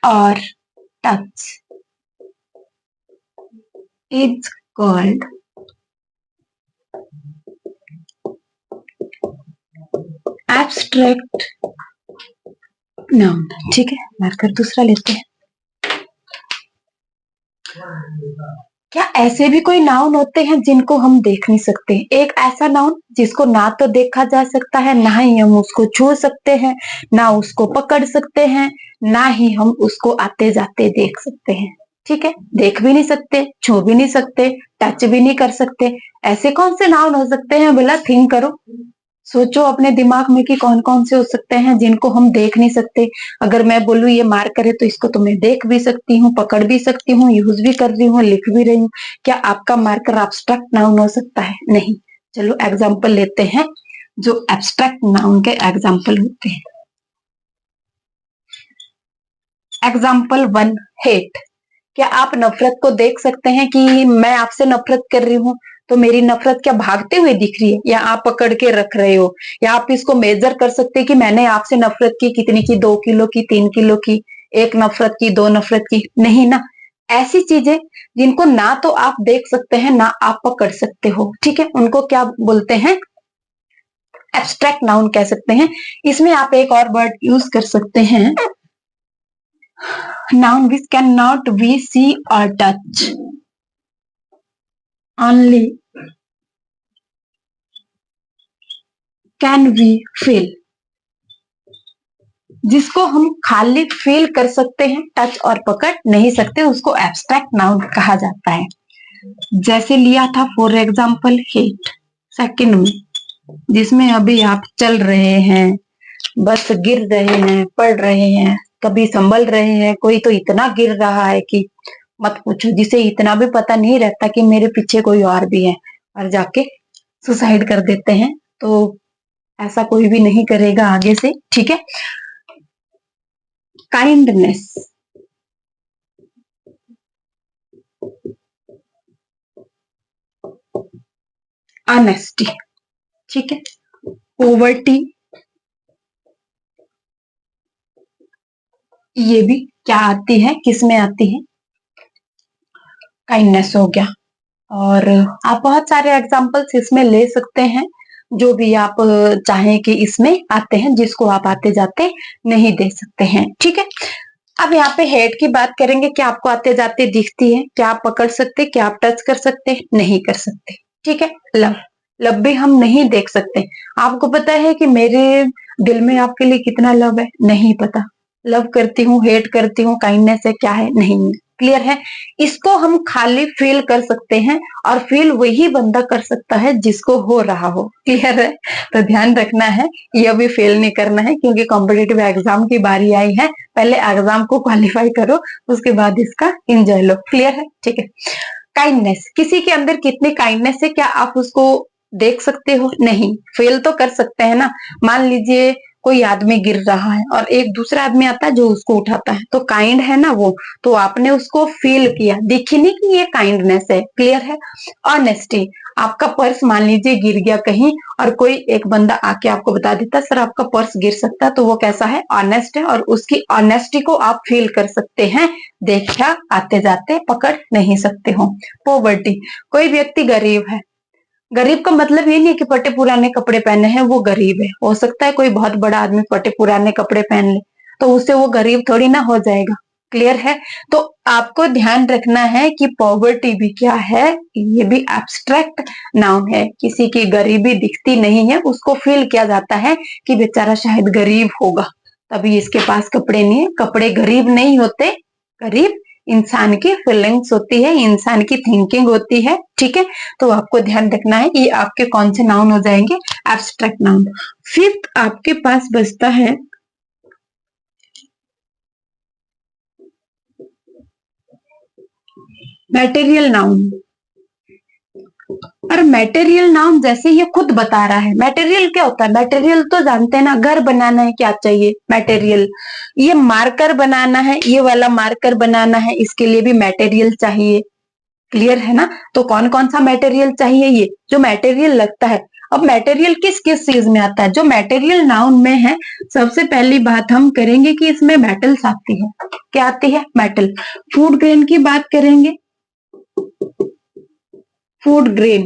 [SPEAKER 1] or touch is called abstract noun। ठीक है, मार्कर दूसरा लेते हैं। क्या ऐसे भी कोई नाउन होते हैं जिनको हम देख नहीं सकते? एक ऐसा नाउन जिसको ना तो देखा जा सकता है, ना ही हम उसको छू सकते हैं, ना उसको पकड़ सकते हैं, ना ही हम उसको आते जाते देख सकते हैं। ठीक है, देख भी नहीं सकते, छू भी नहीं सकते, टच भी नहीं कर सकते। ऐसे कौन से नाउन हो सकते हैं भला? थिंक करो, सोचो अपने दिमाग में कि कौन कौन से हो सकते हैं जिनको हम देख नहीं सकते। अगर मैं बोलूं ये मार्कर है, तो इसको तो मैं देख भी सकती हूँ, पकड़ भी सकती हूँ, यूज भी कर रही हूँ, लिख भी रही हूँ। क्या आपका मार्कर एब्स्ट्रैक्ट नाउन हो सकता है? नहीं। चलो एग्जाम्पल लेते हैं जो एब्स्ट्रैक्ट नाउन के एग्जाम्पल होते हैं। Example 1, hate. क्या आप नफरत को देख सकते हैं कि मैं आपसे नफरत कर रही हूँ, तो मेरी नफरत क्या भागते हुए दिख रही है, या आप पकड़ के रख रहे हो, या आप इसको मेजर कर सकते हैं कि मैंने आपसे नफरत की कितनी की, 2 किलो की, 3 किलो की, एक नफरत की, 2 नफरत की, नहीं ना। ऐसी चीजें जिनको ना तो आप देख सकते हैं ना आप पकड़ सकते हो, ठीक है, उनको क्या बोलते हैं, एब्स्ट्रैक्ट नाउन कह सकते हैं। इसमें आप एक और वर्ड यूज कर सकते हैं, noun which can not be see और touch, only can we feel, जिसको हम खाली फील कर सकते हैं, टच और पकड़ नहीं सकते, उसको एब्स्ट्रैक्ट नाउन कहा जाता है। जैसे लिया था फॉर एग्जाम्पल हेट सेकंड में, जिसमें अभी आप चल रहे हैं, बस गिर रहे हैं, पढ़ रहे हैं, कभी संभल रहे हैं, कोई तो इतना गिर रहा है कि मत पूछो, जिसे इतना भी पता नहीं रहता कि मेरे पीछे कोई और भी है, और जाके सुसाइड कर देते हैं। तो ऐसा कोई भी नहीं करेगा आगे से, ठीक है। काइंडनेस, ऑनेस्टी, ठीक है। पॉवर्टी, ये भी क्या आती है, किस में आती है, काइंडनेस हो गया। और आप बहुत सारे एग्जाम्पल्स इसमें ले सकते हैं, जो भी आप चाहें कि इसमें आते हैं, जिसको आप आते जाते नहीं दे सकते हैं, ठीक है। अब यहाँ पे हेड की बात करेंगे, क्या आपको आते जाते दिखती है, क्या आप पकड़ सकते, क्या आप टच कर सकते, नहीं कर सकते, ठीक है। लव, लव भी हम नहीं देख सकते। आपको पता है कि मेरे दिल में आपके लिए कितना लव है, नहीं पता। लव करती हूँ, हेट करती हूँ, काइंडनेस है, क्या है, नहीं, क्लियर है। इसको हम खाली फील कर सकते हैं, और फील वही बंदा कर सकता है जिसको हो रहा हो, क्लियर है। तो ध्यान रखना है, ये भी फेल नहीं करना है, क्योंकि कॉम्पिटेटिव एग्जाम की बारी आई है। पहले एग्जाम को क्वालिफाई करो, उसके बाद इसका एंजॉय लो, क्लियर है, ठीक है। काइंडनेस, किसी के अंदर कितनी काइंडनेस है, क्या आप उसको देख सकते हो, नहीं, फेल तो कर सकते हैं ना। मान लीजिए कोई आदमी गिर रहा है और एक दूसरा आदमी आता है जो उसको उठाता है, तो काइंड है ना वो, तो आपने उसको फील किया, दिखी नहीं कि ये काइंडनेस है, क्लियर है। ऑनेस्टी, आपका पर्स मान लीजिए गिर गया कहीं, और कोई एक बंदा आके आपको बता देता सर आपका पर्स गिर सकता है, तो वो कैसा है, ऑनेस्ट है, और उसकी ऑनेस्टी को आप फील कर सकते हैं, देखा आते जाते पकड़ नहीं सकते हो। पॉवर्टी, कोई व्यक्ति गरीब है, गरीब का मतलब ये नहीं कि फटे पुराने कपड़े पहने हैं वो गरीब है, हो सकता है कोई बहुत बड़ा आदमी फटे पुराने कपड़े पहन ले, तो उससे वो गरीब थोड़ी ना हो जाएगा, क्लियर है। तो आपको ध्यान रखना है कि पॉवर्टी भी क्या है, ये भी एब्स्ट्रैक्ट नाउन है। किसी की गरीबी दिखती नहीं है, उसको फील किया जाता है कि बेचारा शायद गरीब होगा, तभी इसके पास कपड़े नहीं है। कपड़े गरीब नहीं होते, गरीब इंसान की फीलिंग्स होती है, इंसान की थिंकिंग होती है, ठीक है। तो आपको ध्यान रखना है ये आपके कौन से नाउन हो जाएंगे, एब्स्ट्रैक्ट नाउन। फिफ्थ आपके पास बचता है मटेरियल नाउन। और मटेरियल नाउन जैसे ये खुद बता रहा है, मटेरियल क्या होता है, मटेरियल तो जानते हैं ना, घर बनाना है क्या चाहिए, मटेरियल। ये मार्कर बनाना है, ये वाला मार्कर बनाना है, इसके लिए भी मटेरियल चाहिए, क्लियर है ना। तो कौन कौन सा मटेरियल चाहिए, ये जो मटेरियल लगता है। अब मटेरियल किस किस चीज में आता है, जो मटेरियल नाउन में है, सबसे पहली बात हम करेंगे कि इसमें मेटल्स आती है, क्या आती है, मेटल। फूड ग्रेन की बात करेंगे, फूड ग्रेन,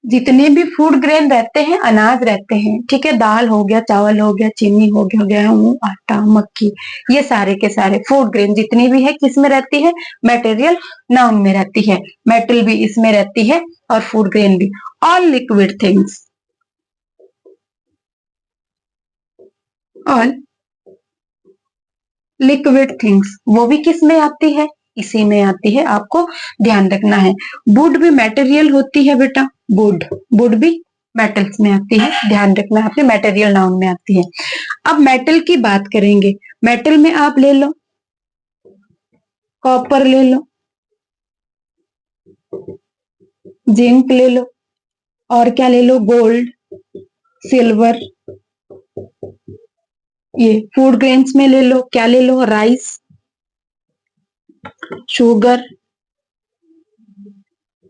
[SPEAKER 1] जितने भी फूड ग्रेन रहते हैं, अनाज रहते हैं, ठीक है, दाल हो गया, चावल हो गया, चीनी हो गया, गेहूं, आटा, मक्की, ये सारे के सारे फूड ग्रेन जितनी भी है किस में रहती है, मटेरियल नाउन में रहती है। मेटल भी इसमें रहती है, और फूड ग्रेन भी। All liquid things, all liquid things, वो भी किस में आती है, इसी में आती है, आपको ध्यान रखना है। वुड भी मटेरियल होती है बेटा, वुड, वुड भी मेटल्स में आती है, ध्यान रखना आपने, मटेरियल नाउन में आती है। अब मेटल की बात करेंगे, मेटल में आप ले लो कॉपर, ले लो जिंक, ले लो और क्या ले लो, गोल्ड, सिल्वर। ये फूड ग्रेन्स में ले लो, क्या ले लो, राइस, शुगर,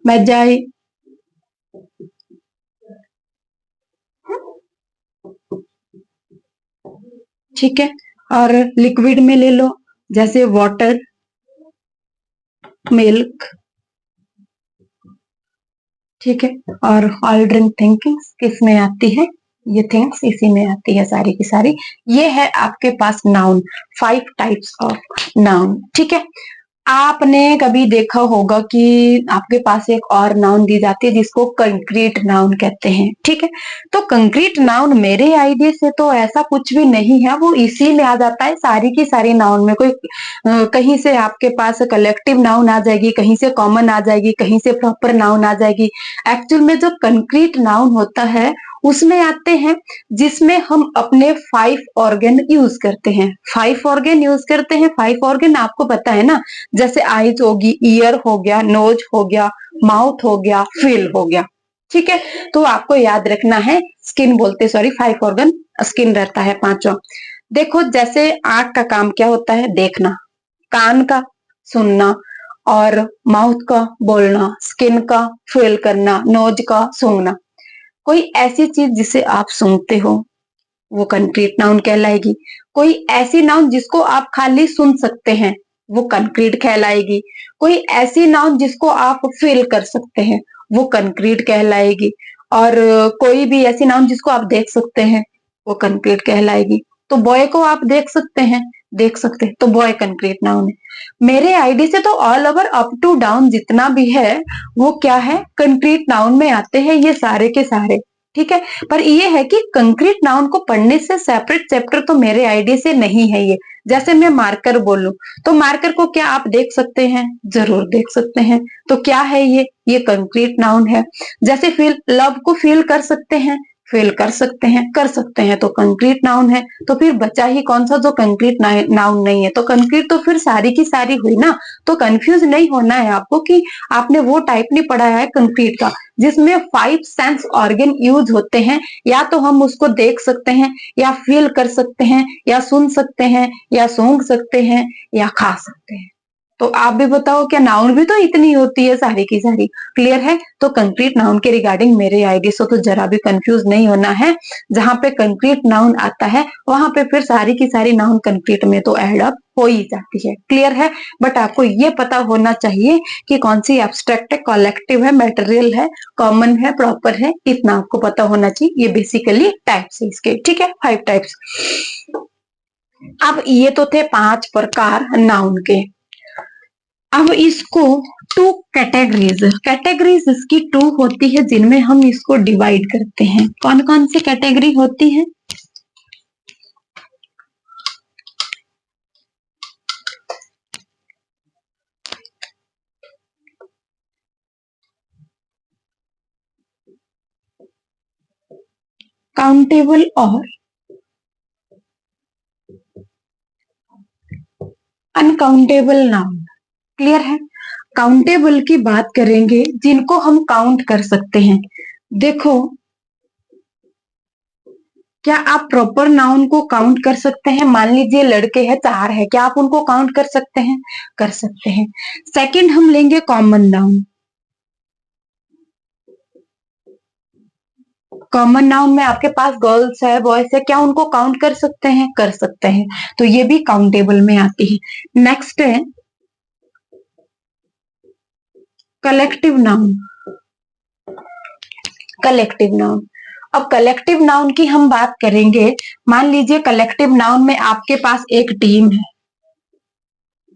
[SPEAKER 1] मैजाई, ठीक है। और लिक्विड में ले लो, जैसे वाटर, मिल्क, ठीक है। और ऑल ड्रिंक थिंकिंग्स किस में आती है? ये थिंग्स इसी में आती है सारी की सारी। ये है आपके पास नाउन, 5 टाइप्स ऑफ नाउन, ठीक है। आपने कभी देखा होगा कि आपके पास एक और नाउन दी जाती है जिसको कंक्रीट नाउन कहते हैं, ठीक है। तो कंक्रीट नाउन मेरे आइडिया से तो ऐसा कुछ भी नहीं है, वो इसी में आ जाता है सारी की सारी नाउन में। कोई कहीं से आपके पास कलेक्टिव नाउन आ जाएगी, कहीं से कॉमन आ जाएगी, कहीं से प्रॉपर नाउन आ जाएगी। एक्चुअल में जो कंक्रीट नाउन होता है उसमें आते हैं जिसमें हम अपने 5 ऑर्गन यूज करते हैं। 5 ऑर्गन यूज करते हैं। 5 ऑर्गन आपको पता है ना, जैसे आईज होगी, ईयर हो गया, नोज हो गया, माउथ हो गया, फील हो गया, ठीक है। तो आपको याद रखना है, स्किन बोलते, सॉरी, 5 ऑर्गन, स्किन रहता है पांचों। देखो, जैसे आंख का काम क्या होता है? देखना, कान का सुनना, और माउथ का बोलना, स्किन का फील करना, नोज का सूंघना। कोई ऐसी चीज जिसे आप सूंघते हो वो कंक्रीट नाउन कहलाएगी। कोई ऐसी नाउन जिसको आप खाली सुन सकते हैं वो कंक्रीट कहलाएगी। कोई ऐसी नाउन जिसको आप फील कर सकते हैं वो कंक्रीट कहलाएगी। और कोई भी ऐसी नाउन जिसको आप देख सकते हैं वो कंक्रीट कहलाएगी। तो बॉय को आप देख सकते हैं, देख सकते हैं, तो बॉय कंक्रीट नाउन है। मेरे आईडी से तो all over up to down जितना भी है वो क्या है? कंक्रीट नाउन में आते हैं ये सारे के सारे, ठीक है। पर ये है कि कंक्रीट नाउन को पढ़ने से सेपरेट चैप्टर तो मेरे आइडिया से नहीं है ये। जैसे मैं मार्कर बोलूं तो मार्कर को क्या आप देख सकते हैं? जरूर देख सकते हैं। तो क्या है ये कंक्रीट नाउन है। जैसे फील, लव को फील कर सकते हैं, फील कर सकते हैं, कर सकते हैं, तो कंक्रीट नाउन है। तो फिर बचा ही कौन सा जो कंक्रीट नाउन नहीं है? तो कंक्रीट तो फिर सारी की सारी हुई ना। तो कंफ्यूज नहीं होना है आपको कि आपने वो टाइप नहीं पढ़ा है कंक्रीट का जिसमें 5 सेंस ऑर्गन यूज होते हैं। या तो हम उसको देख सकते हैं, या फील कर सकते हैं, या सुन सकते हैं, या सूंघ सकते हैं, या खा सकते हैं। तो आप भी बताओ, क्या नाउन भी तो इतनी होती है सारी की सारी? क्लियर है? तो कंक्रीट नाउन के रिगार्डिंग मेरे आइडिया से तो जरा भी कंफ्यूज नहीं होना है। जहां पे कंक्रीट नाउन आता है वहां पे फिर सारी की सारी नाउन कंक्रीट में तो एड अप हो ही जाती है। क्लियर है? बट आपको ये पता होना चाहिए कि कौन सी एब्स्ट्रैक्ट है, कलेक्टिव है, मटेरियल है, कॉमन है, प्रॉपर है, इतना आपको पता होना चाहिए। ये बेसिकली टाइप्स है इसके, ठीक है, 5 टाइप्स। अब ये तो थे 5 प्रकार नाउन के। अब इसको 2 कैटेगरीज, कैटेगरीज इसकी 2 होती है जिनमें हम इसको डिवाइड करते हैं। कौन कौन सी कैटेगरी होती है? काउंटेबल और अनकाउंटेबल नाउन। क्लियर है? काउंटेबल की बात करेंगे जिनको हम काउंट कर सकते हैं। देखो, क्या आप प्रॉपर नाउन को काउंट कर सकते हैं? मान लीजिए लड़के हैं, 4 है, क्या आप उनको काउंट कर सकते हैं? कर सकते हैं। सेकंड हम लेंगे कॉमन नाउन। कॉमन नाउन में आपके पास गर्ल्स है, बॉयज है, क्या उनको काउंट कर सकते हैं? कर सकते हैं। तो ये भी काउंटेबल में आती है। नेक्स्ट है कलेक्टिव नाउन। कलेक्टिव नाउन, अब कलेक्टिव नाउन की हम बात करेंगे। मान लीजिए कलेक्टिव नाउन में आपके पास एक टीम है।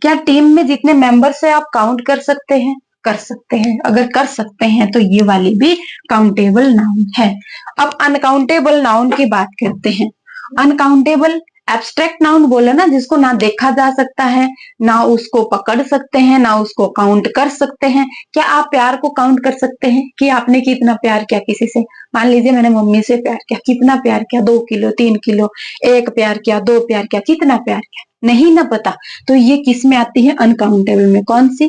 [SPEAKER 1] क्या टीम में जितने मेंबर्स है आप काउंट कर सकते हैं? कर सकते हैं। अगर कर सकते हैं तो ये वाली भी काउंटेबल नाउन है। अब अनकाउंटेबल नाउन की बात करते हैं। अनकाउंटेबल एब्स्ट्रैक्ट नाउन बोले ना, जिसको ना देखा जा सकता है, ना उसको पकड़ सकते हैं, ना उसको काउंट कर सकते हैं। क्या आप प्यार को काउंट कर सकते हैं कि आपने कितना प्यार किया किसी से? मान लीजिए मैंने मम्मी से प्यार किया, कितना प्यार किया? 2 किलो, 3 किलो, 1 प्यार किया, 2 प्यार किया, कितना प्यार किया? नहीं ना पता। तो ये किस में आती है? अनकाउंटेबल में। कौन सी?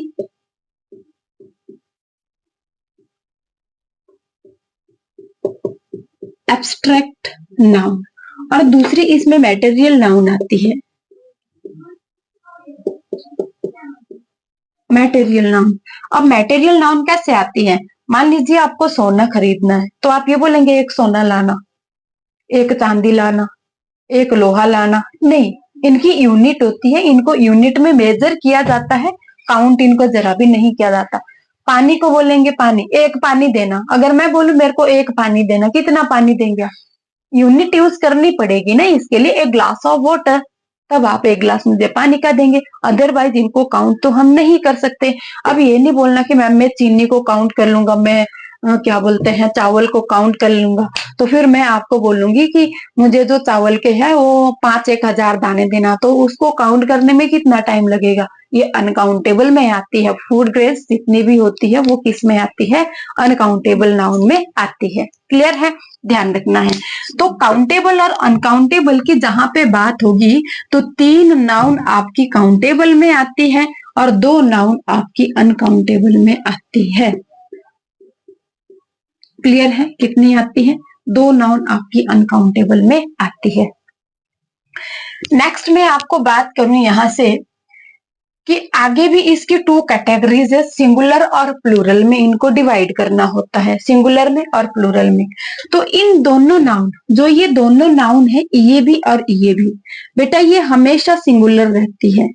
[SPEAKER 1] Abstract noun. और दूसरी इसमें मटेरियल नाउन आती है। Material noun. अब मटेरियल नाउन कैसे आती है? मान लीजिए आपको सोना खरीदना है तो आप ये बोलेंगे एक सोना लाना, एक चांदी लाना, एक लोहा लाना। नहीं, इनकी यूनिट होती है, इनको यूनिट में मेजर किया जाता है, काउंट इनको जरा भी नहीं किया जाता। पानी को बोलेंगे पानी, एक पानी देना। अगर मैं बोलूं मेरे को एक पानी देना, कितना पानी देंगे? यूनिट यूज करनी पड़ेगी ना इसके लिए, एक ग्लास ऑफ वाटर, तब आप एक ग्लास मुझे पानी का देंगे। अदरवाइज इनको काउंट तो हम नहीं कर सकते। अब ये नहीं बोलना कि मैम मैं चीनी को काउंट कर लूंगा, मैं क्या बोलते हैं चावल को काउंट कर लूंगा, तो फिर मैं आपको बोलूंगी कि मुझे जो चावल के है वो 5-1 हजार दाने देना, तो उसको काउंट करने में कितना टाइम लगेगा? ये अनकाउंटेबल में आती है। फूड ग्रेड्स जितनी भी होती है वो किस में आती है? अनकाउंटेबल नाउन में आती है। क्लियर है? ध्यान रखना है। तो काउंटेबल और अनकाउंटेबल की जहां पे बात होगी तो 3 नाउन आपकी काउंटेबल में आती है और 2 नाउन आपकी अनकाउंटेबल में आती है। क्लियर है? कितनी आती है? 2 नाउन आपकी अनकाउंटेबल में आती है। नेक्स्ट मैं आपको बात करूं यहां से कि आगे भी इसकी 2 कैटेगरीज है, सिंगुलर और प्लूरल में इनको डिवाइड करना होता है, सिंगुलर में और प्लूरल में। तो इन दोनों नाउन, जो ये दोनों नाउन है, ये भी और ये भी, बेटा ये हमेशा सिंगुलर रहती है।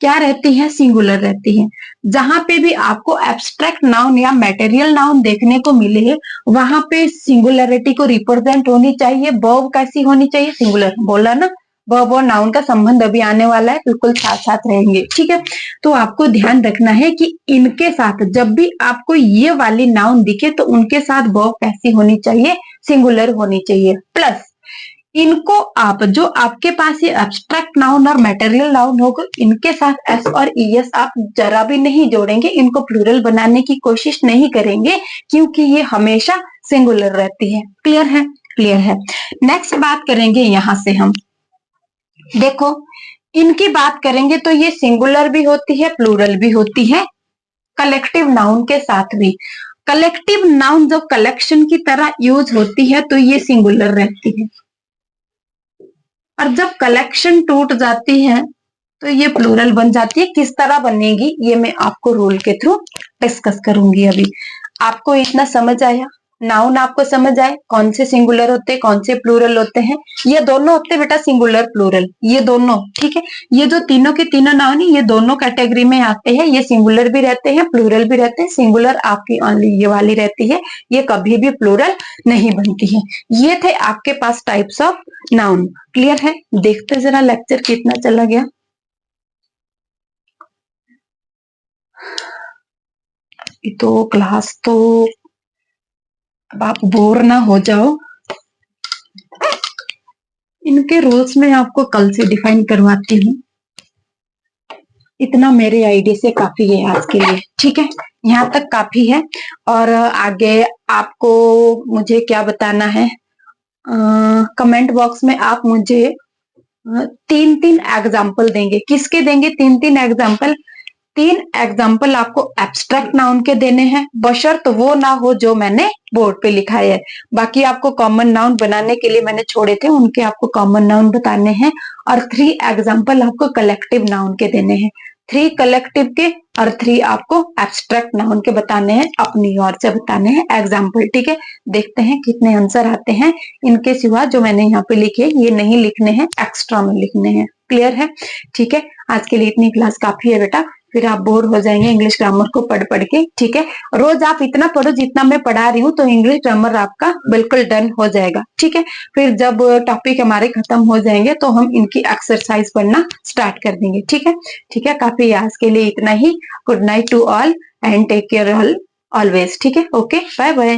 [SPEAKER 1] क्या रहती है? सिंगुलर रहती है। जहां पे भी आपको एब्स्ट्रैक्ट नाउन या मटेरियल नाउन देखने को मिले वहां पे सिंगुलरिटी को रिप्रेजेंट होनी चाहिए। वर्ब कैसी होनी चाहिए? सिंगुलर। बोला ना, वर्ब और नाउन का संबंध अभी आने वाला है, बिल्कुल साथ साथ रहेंगे। ठीक है, तो आपको ध्यान रखना है कि इनके साथ जब भी आपको ये वाली नाउन दिखे तो उनके साथ वर्ब कैसी होनी चाहिए? सिंगुलर होनी चाहिए। प्लस इनको आप जो आपके पास ये एब्स्ट्रैक्ट नाउन और मटेरियल नाउन होगा, इनके साथ एस और ईएस आप जरा भी नहीं जोड़ेंगे, इनको प्लूरल बनाने की कोशिश नहीं करेंगे, क्योंकि ये हमेशा सिंगुलर रहती है। क्लियर है? क्लियर है। नेक्स्ट बात करेंगे यहां से हम, देखो इनकी बात करेंगे तो ये सिंगुलर भी होती है, प्लूरल भी होती है, कलेक्टिव नाउन के साथ भी। कलेक्टिव नाउन जब कलेक्शन की तरह यूज होती है तो ये सिंगुलर रहती है, और जब कलेक्शन टूट जाती है तो ये प्लूरल बन जाती है। किस तरह बनेगी ये मैं आपको रूल के थ्रू डिस्कस करूंगी। अभी आपको इतना समझ आया? नाउन आपको समझ आए कौन से सिंगुलर होते हैं, कौन से प्लूरल होते हैं? ये दोनों होते हैं बेटा, सिंगुलर प्लूरल, ये दोनों। ठीक है, ये जो तीनों के तीनों नाउन है ये दोनों कैटेगरी में आते हैं। ये सिंगुलर भी रहते हैं, प्लूरल भी रहते हैं। सिंगुलर आपकी ओनली ये वाली रहती है, ये कभी भी प्लूरल नहीं बनती है। ये थे आपके पास टाइप्स ऑफ नाउन। क्लियर है? देखते जरा लेक्चर कितना चला गया। तो क्लास तो, अब आप बोर ना हो जाओ, इनके रूल्स में आपको कल से डिफाइन करवाती हूँ। इतना मेरे आईडी से काफी है आज के लिए। ठीक है, यहाँ तक काफी है। और आगे आपको मुझे क्या बताना है, कमेंट बॉक्स में आप मुझे 3-3 एग्जाम्पल देंगे। किसके देंगे? 3-3 एग्जाम्पल। 3 एग्जाम्पल आपको एब्स्ट्रैक्ट नाउन के देने हैं, बशर्त वो ना हो जो मैंने बोर्ड पे लिखा है। बाकी आपको कॉमन नाउन बनाने के लिए मैंने छोड़े थे, उनके आपको कॉमन नाउन बताने हैं। और 3 एग्जाम्पल आपको कलेक्टिव नाउन के देने हैं। 3 कलेक्टिव के और 3 आपको एब्स्ट्रैक्ट नाउन के बताने हैं, अपनी ओर से बताने हैं एग्जाम्पल। ठीक है, देखते हैं कितने आंसर आते हैं। इनके सिवा जो मैंने यहाँ पे लिखे ये नहीं लिखने हैं, एक्स्ट्रा में लिखने हैं। क्लियर है? ठीक है, आज के लिए इतनी क्लास काफी है बेटा, फिर आप बोर हो जाएंगे इंग्लिश ग्रामर को पढ़ पढ़ के। ठीक है, रोज आप इतना पढ़ो जितना मैं पढ़ा रही हूँ, तो इंग्लिश ग्रामर आपका बिल्कुल डन हो जाएगा। ठीक है, फिर जब टॉपिक हमारे खत्म हो जाएंगे तो हम इनकी एक्सरसाइज पढ़ना स्टार्ट कर देंगे। ठीक है, ठीक है, काफी आज के लिए इतना ही। Good night to all and take care always. ठीक है, ओके, बाय बाय।